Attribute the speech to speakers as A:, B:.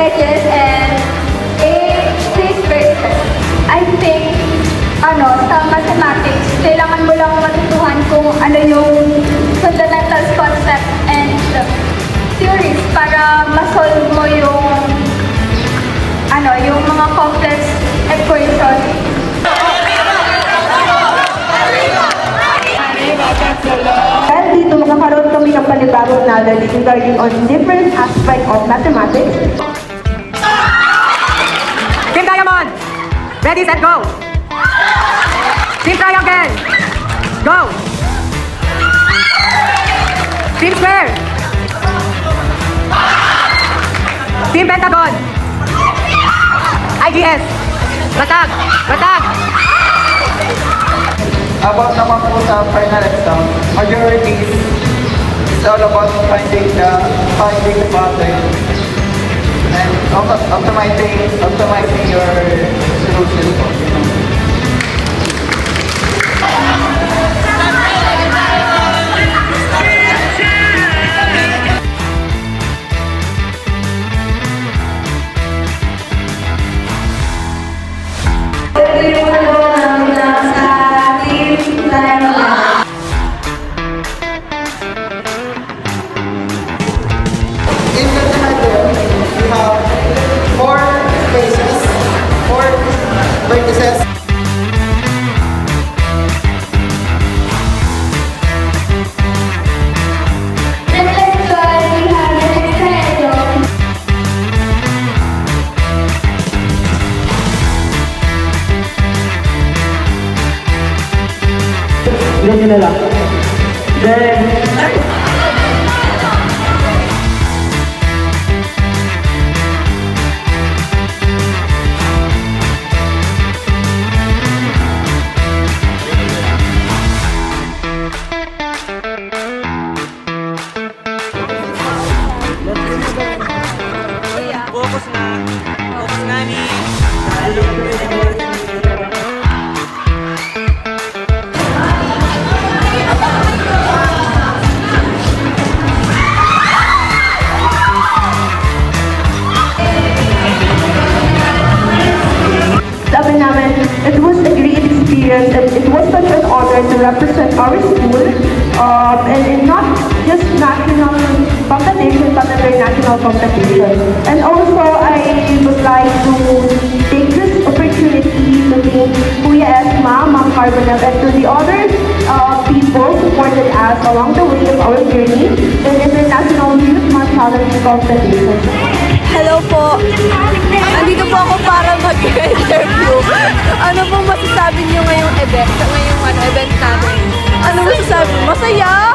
A: edges and a space versus. I think, sa mathematics, kailangan mo lang matutuhan kung ano yung fundamental concept and theories para ma-solve mo yung mga complex equations.
B: Dahil dito, makakaroon kami ng panibagong knowledge regarding on different aspects of mathematics.
C: Team Diamond! Ready, set, go! Team Triangle! Go! Team Square! Team Pentagon! IGS! Batag! Batag!
D: About naman po sa final exam, majority is all about finding the pattern and optimizing your solution po. In the diagram, we have 4 spaces, 4 vertices.
B: Ganyan na lang. Then,
C: Focus na. Focus na ni.
B: sabi namin, it was a great experience and it was such an honor to represent our school and in not just national competition but international competition. And also, I would like to take this opportunity to thank Kuya Esma, Ma'am Carbonell, and to the other people who supported us along the way of our journey in International Youth Month Challenge Competition.
E: Hello po. Andito po ako para mag-interview. Ano pong masasabi niyo ngayong event natin? Ano masasabi? Masaya?